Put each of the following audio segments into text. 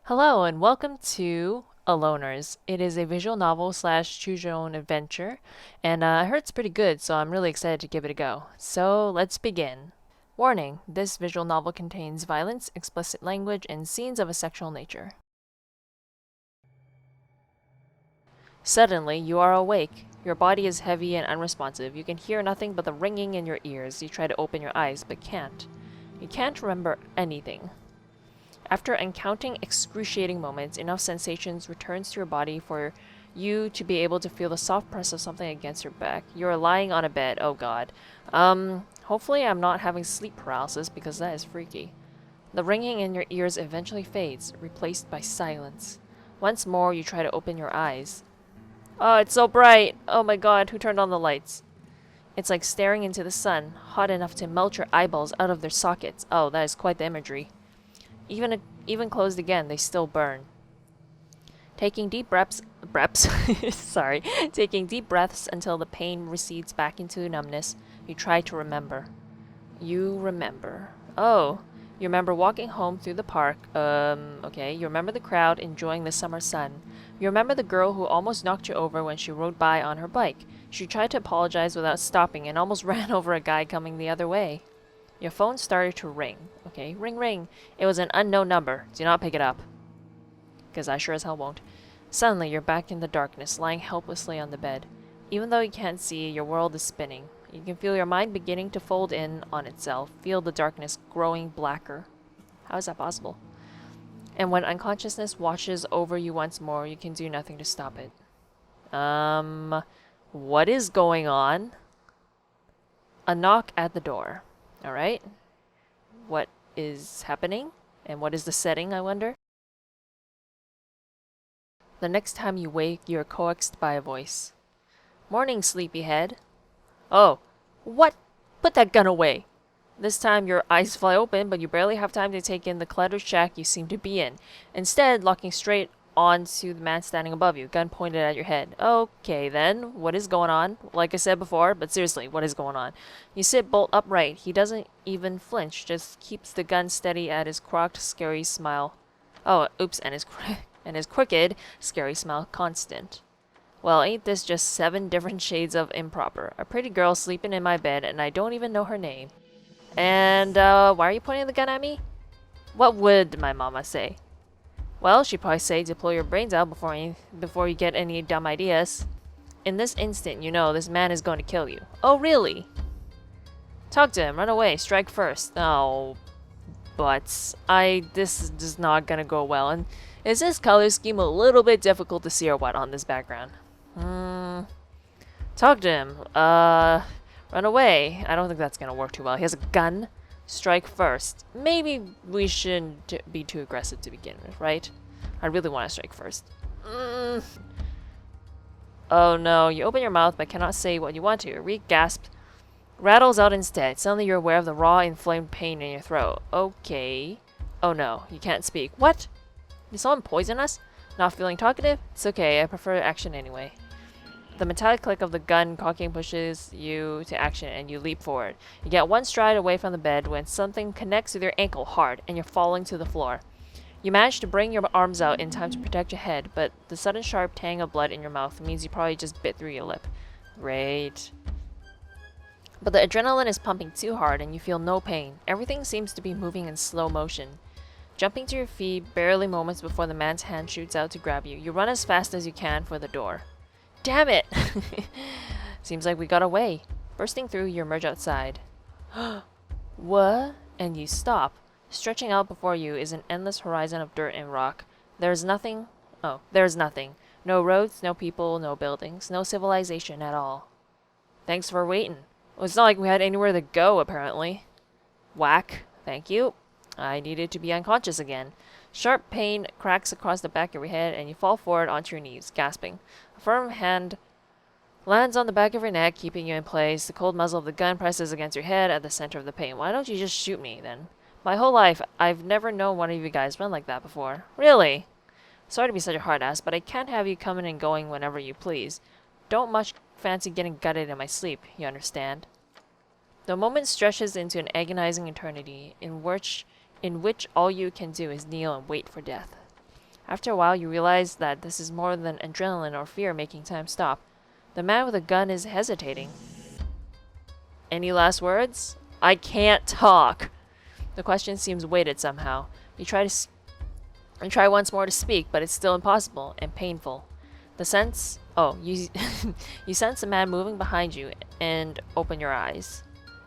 Hello and welcome to Aloners. It is a visual novel slash choose your own adventure, and I heard it's pretty good, so I'm really excited to give it a go. So let's begin. Warning: this visual novel contains violence, explicit language, and scenes of a sexual nature. Suddenly, you are awake. Your body is heavy and unresponsive. You can hear nothing but the ringing in your ears. You try to open your eyes, but can't. You can't remember anything. After encountering excruciating moments, enough sensations returns to your body for you to be able to feel the soft press of something against your back. You're lying on a bed. Oh god. Hopefully I'm not having sleep paralysis because that is freaky. The ringing in your ears eventually fades, replaced by silence. Once more, you try to open your eyes. Oh, it's so bright! Oh my god, who turned on the lights? It's like staring into the sun, hot enough to melt your eyeballs out of their sockets. Oh, that is quite the imagery. Even closed again, they still burn. Taking deep sorry, taking deep breaths until the pain recedes back into numbness, you try to remember. You remember. Oh, you remember walking home through the park. Okay. You remember the crowd enjoying the summer sun. You remember the girl who almost knocked you over when she rode by on her bike. She tried to apologize without stopping and almost ran over a guy coming the other way. Your phone started to ring. Okay, ring ring. It was an unknown number. Do not pick it up. Because I sure as hell won't. Suddenly, you're back in the darkness, lying helplessly on the bed. Even though you can't see, your world is spinning. You can feel your mind beginning to fold in on itself. Feel the darkness growing blacker. How is that possible? And when unconsciousness washes over you once more, you can do nothing to stop it. What is going on? A knock at the door. Alright. What is happening? And what is the setting, I wonder? The next time you wake, you are coaxed by a voice. Morning, sleepyhead. Oh, what? Put that gun away. This time your eyes fly open, but you barely have time to take in the cluttered shack you seem to be in. Instead, locking straight onto the man standing above you, gun pointed at your head. Okay then, what is going on? Like I said before, but seriously, what is going on? You sit bolt upright. He doesn't even flinch, just keeps the gun steady at his crooked, scary smile. Oh, oops, and his crooked, scary smile constant. Well, ain't this just 7 different shades of improper? A pretty girl sleeping in my bed, and I don't even know her name. And, why are you pointing the gun at me? What would my mama say? Well, she'd probably say to blow your brains out before you get any dumb ideas. In this instant, you know this man is going to kill you. Oh, really? Talk to him, run away, strike first. Oh, but this is not gonna go well. And is this color scheme a little bit difficult to see or what on this background? Talk to him. Run away. I don't think that's gonna work too well. He has a gun. Strike first. Maybe we shouldn't be too aggressive to begin with, right? I really want to strike first. Oh no, you open your mouth but cannot say what you want to. Reek gasped. Rattles out instead. Suddenly you're aware of the raw, inflamed pain in your throat. Okay. Oh no, you can't speak. What? Did someone poison us? Not feeling talkative? It's okay, I prefer action anyway. The metallic click of the gun cocking pushes you to action and you leap forward. You get one stride away from the bed when something connects with your ankle hard and you're falling to the floor. You manage to bring your arms out in time to protect your head, but the sudden sharp tang of blood in your mouth means you probably just bit through your lip. Great. But the adrenaline is pumping too hard and you feel no pain. Everything seems to be moving in slow motion. Jumping to your feet barely moments before the man's hand shoots out to grab you, you run as fast as you can for the door. Damn it! Seems like we got away. Bursting through, you emerge outside. What? And you stop. Stretching out before you is an endless horizon of dirt and rock. There's nothing. Oh, there's nothing. No roads, no people, no buildings, no civilization at all. Thanks for waiting. Well, it's not like we had anywhere to go, apparently. Whack. Thank you. I needed to be unconscious again. Sharp pain cracks across the back of your head and you fall forward onto your knees, gasping. A firm hand lands on the back of your neck, keeping you in place. The cold muzzle of the gun presses against your head at the center of the pain. Why don't you just shoot me, then? My whole life, I've never known one of you guys run like that before. Really? Sorry to be such a hard ass, but I can't have you coming and going whenever you please. Don't much fancy getting gutted in my sleep, you understand? The moment stretches into an agonizing eternity in which all you can do is kneel and wait for death. After a while, you realize that this is more than adrenaline or fear making time stop. The man with a gun is hesitating. Any last words? I can't talk. The question seems weighted somehow. You try once more to speak, but it's still impossible and painful. You you sense a man moving behind you and open your eyes.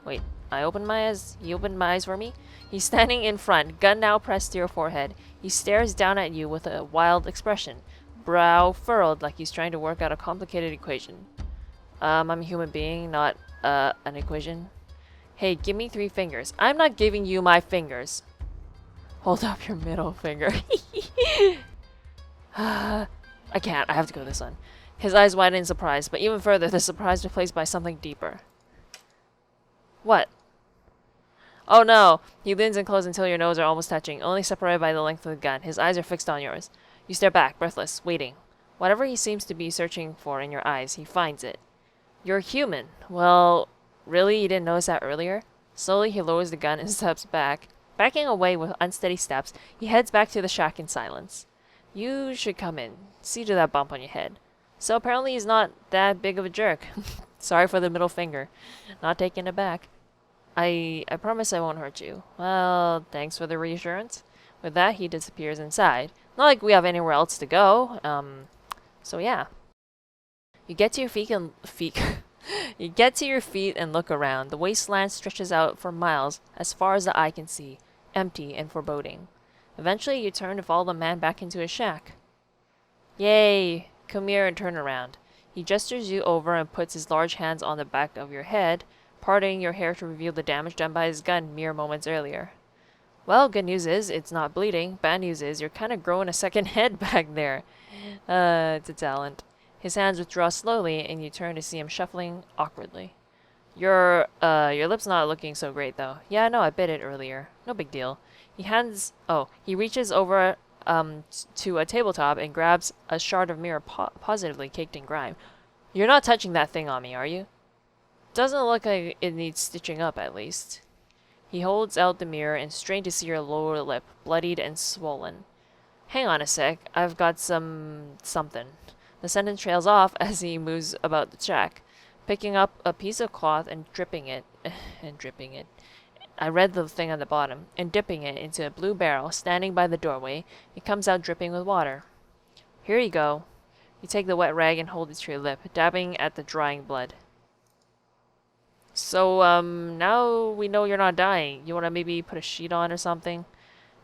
Wait, I opened my eyes? He opened my eyes for me? He's standing in front, gun now pressed to your forehead. He stares down at you with a wild expression, brow furrowed like he's trying to work out a complicated equation. I'm a human being, not, an equation. Hey, give me 3 fingers. I'm not giving you my fingers. Hold up your middle finger. I can't. I have to go this one. His eyes widen in surprise, but even further, the surprise replaced by something deeper. What? Oh no! He leans in close until your nose are almost touching, only separated by the length of the gun. His eyes are fixed on yours. You stare back, breathless, waiting. Whatever he seems to be searching for in your eyes, he finds it. You're human. Well, really? You didn't notice that earlier? Slowly, he lowers the gun and steps back. Backing away with unsteady steps, he heads back to the shack in silence. You should come in. See to that bump on your head. So apparently he's not that big of a jerk. Sorry for the middle finger. Not taking it back. I promise I won't hurt you. Well, thanks for the reassurance. With that, he disappears inside. Not like we have anywhere else to go. So yeah. You get to your feet and You get to your feet and look around. The wasteland stretches out for miles, as far as the eye can see, empty and foreboding. Eventually, you turn to follow the man back into his shack. Yay! Come here and turn around. He gestures you over and puts his large hands on the back of your head, parting your hair to reveal the damage done by his gun mere moments earlier. Well, good news is, it's not bleeding. Bad news is, you're kind of growing a second head back there. It's a talent. His hands withdraw slowly, and you turn to see him shuffling awkwardly. Your lip's not looking so great, though. Yeah, I know, I bit it earlier. No big deal. He reaches over, to a tabletop and grabs a shard of mirror positively caked in grime. You're not touching that thing on me, are you? Doesn't look like it needs stitching up, at least. He holds out the mirror and strains to see your lower lip, bloodied and swollen. Hang on a sec, I've got something. The sentence trails off as he moves about the shack, picking up a piece of cloth and dripping it. I read the thing on the bottom, and dipping it into a blue barrel standing by the doorway. It comes out dripping with water. Here you go. You take the wet rag and hold it to your lip, dabbing at the drying blood. So, now we know you're not dying. You want to maybe put a sheet on or something?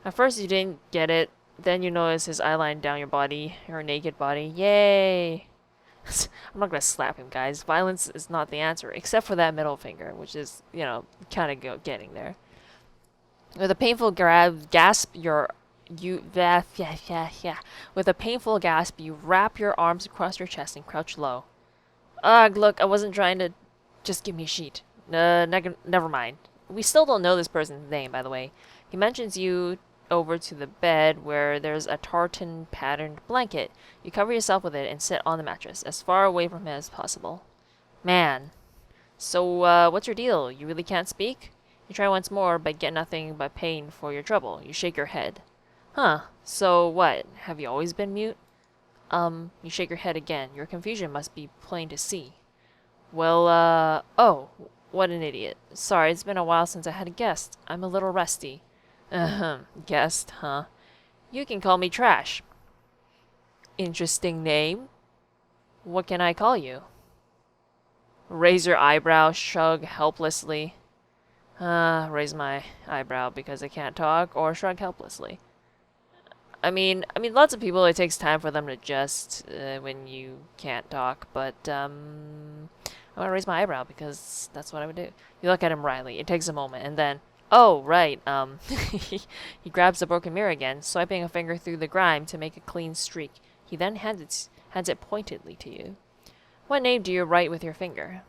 At first you didn't get it. Then you notice his eyeline down your body, your naked body. Yay! I'm not gonna slap him, guys. Violence is not the answer, except for that middle finger, which is, kind of getting there. With a painful gasp, With a painful gasp, you wrap your arms across your chest and crouch low. Ugh, look, I wasn't trying to. Just give me a sheet. Never mind. We still don't know this person's name, by the way. He mentions you over to the bed where there's a tartan patterned blanket. You cover yourself with it and sit on the mattress, as far away from him as possible. Man. So, what's your deal? You really can't speak? You try once more, but get nothing but pain for your trouble. You shake your head. Huh. So, what? Have you always been mute? You shake your head again. Your confusion must be plain to see. Well, oh, what an idiot. Sorry, it's been a while since I had a guest. I'm a little rusty. Guest, huh? You can call me Trash. Interesting name. What can I call you? Raise your eyebrow, shrug helplessly. Raise my eyebrow because I can't talk, or shrug helplessly. I mean, lots of people, it takes time for them to adjust when you can't talk, but, I'm gonna raise my eyebrow because that's what I would do. You look at him wryly. It takes a moment, and then, oh, right, he grabs the broken mirror again, swiping a finger through the grime to make a clean streak. He then hands it pointedly to you. What name do you write with your finger?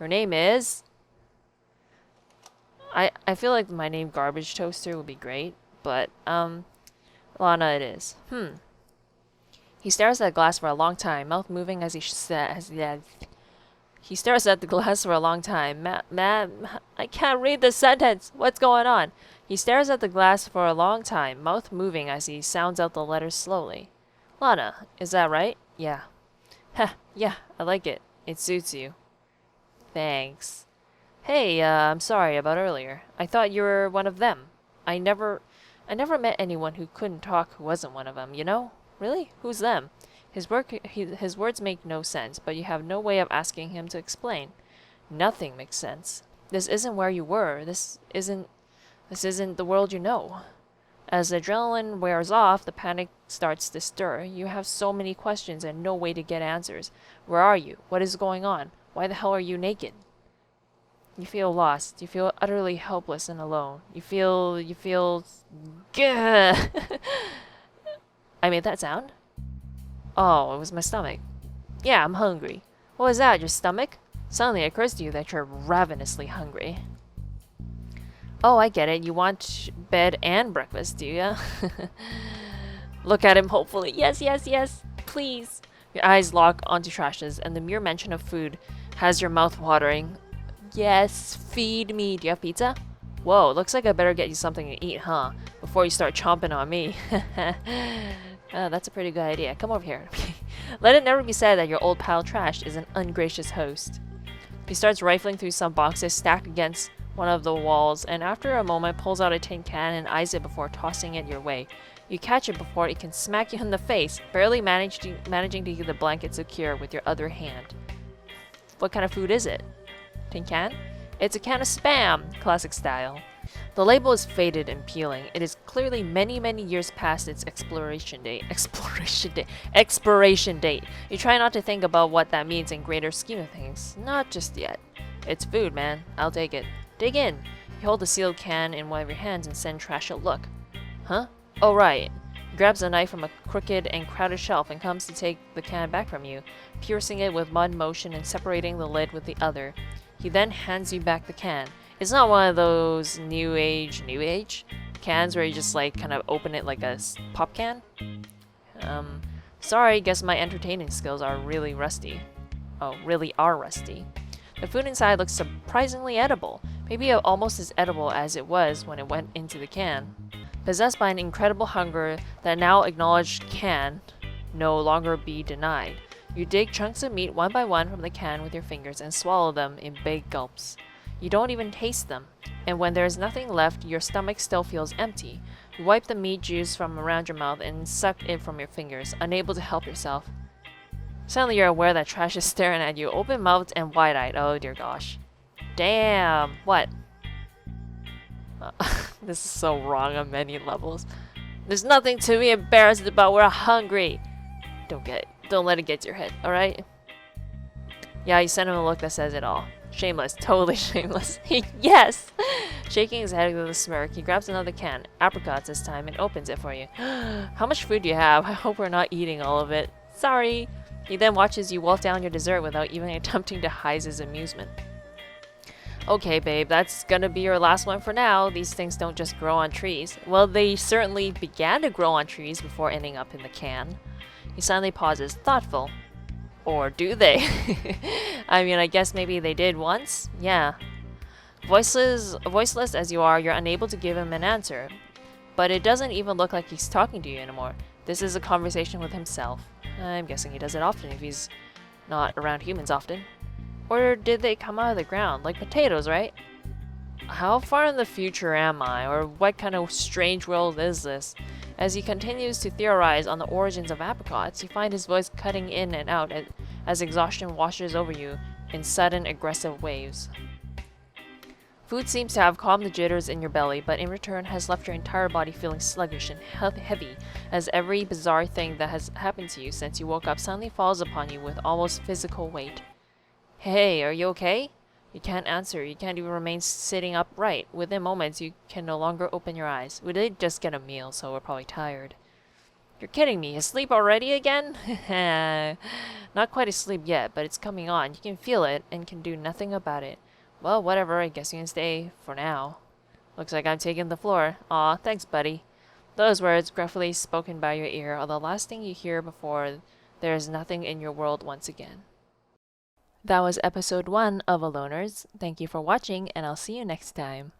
Your name is... I feel like my name Garbage Toaster would be great, but, Lana it is. He stares at the glass for a long time, mouth moving as he He stares at the glass for a long time. I can't read the sentence. What's going on? He stares at the glass for a long time, mouth moving as he sounds out the letters slowly. Lana, is that right? Yeah. Heh, yeah, I like it. It suits you. Thanks. Hey, I'm sorry about earlier. I thought you were one of them. I never met anyone who couldn't talk who wasn't one of them, you know? Really? Who's them? His words make no sense, but you have no way of asking him to explain. Nothing makes sense. This isn't where you were. This isn't the world you know. As the adrenaline wears off, the panic starts to stir. You have so many questions and no way to get answers. Where are you? What is going on? Why the hell are you naked? You feel lost. You feel utterly helpless and alone. You feel... Gah! I made that sound? Oh, it was my stomach. Yeah, I'm hungry. What was that, your stomach? Suddenly it occurs to you that you're ravenously hungry. Oh, I get it. You want bed and breakfast, do you? Look at him hopefully. Yes, yes, yes. Please. Your eyes lock onto Trash's, and the mere mention of food has your mouth watering. Yes, feed me. Do you have pizza? Whoa, looks like I better get you something to eat, huh? Before you start chomping on me. That's a pretty good idea. Come over here. Let it never be said that your old pal Trash is an ungracious host. He starts rifling through some boxes stacked against one of the walls, and after a moment pulls out a tin can and eyes it before tossing it your way. You catch it before it can smack you in the face, barely managing to keep the blanket secure with your other hand. What kind of food is it? Tin can? It's a can of Spam, classic style. The label is faded and peeling. It is clearly many, many years past its expiration date. Expiration date. You try not to think about what that means in greater scheme of things. Not just yet. It's food, man. I'll take it. Dig in. You hold the sealed can in one of your hands and send Trash a look. Huh? Oh, right. He grabs a knife from a crooked and crowded shelf and comes to take the can back from you, piercing it with mud motion and separating the lid with the other. He then hands you back the can. It's not one of those new age cans where you just like kind of open it like a pop can. Sorry, guess my entertaining skills are really rusty. Oh, really are rusty. The food inside looks surprisingly edible. Maybe almost as edible as it was when it went into the can. Possessed by an incredible hunger that now acknowledged can no longer be denied. You dig chunks of meat one by one from the can with your fingers and swallow them in big gulps. You don't even taste them, and when there is nothing left, your stomach still feels empty. You wipe the meat juice from around your mouth and suck it from your fingers, unable to help yourself. Suddenly you're aware that Trash is staring at you, open-mouthed and wide-eyed. Oh dear gosh. Damn. What? This is so wrong on many levels. There's nothing to be embarrassed about. We're hungry. Don't let it get to your head, alright? Yeah, you send him a look that says it all. Shameless. Totally shameless. Yes! Shaking his head with a smirk, he grabs another can, apricots this time, and opens it for you. How much food do you have? I hope we're not eating all of it. Sorry! He then watches you wolf down your dessert without even attempting to hide his amusement. Okay, babe, that's gonna be your last one for now. These things don't just grow on trees. Well, they certainly began to grow on trees before ending up in the can. He suddenly pauses, thoughtful. Or do they? I mean, I guess maybe they did once? Yeah. Voiceless as you are, you're unable to give him an answer. But it doesn't even look like he's talking to you anymore. This is a conversation with himself. I'm guessing he does it often if he's not around humans often. Or did they come out of the ground? Like potatoes, right? How far in the future am I? Or what kind of strange world is this? As he continues to theorize on the origins of apricots, you find his voice cutting in and out as exhaustion washes over you in sudden aggressive waves. Food seems to have calmed the jitters in your belly, but in return has left your entire body feeling sluggish and heavy, as every bizarre thing that has happened to you since you woke up suddenly falls upon you with almost physical weight. Hey, are you okay? You can't answer. You can't even remain sitting upright. Within moments, you can no longer open your eyes. We did just get a meal, so we're probably tired. You're kidding me. Asleep already again? Not quite asleep yet, but it's coming on. You can feel it and can do nothing about it. Well, whatever. I guess you can stay for now. Looks like I'm taking the floor. Aw, thanks, buddy. Those words, gruffly spoken by your ear, are the last thing you hear before there is nothing in your world once again. That was episode 1 of Aloners. Thank you for watching, and I'll see you next time.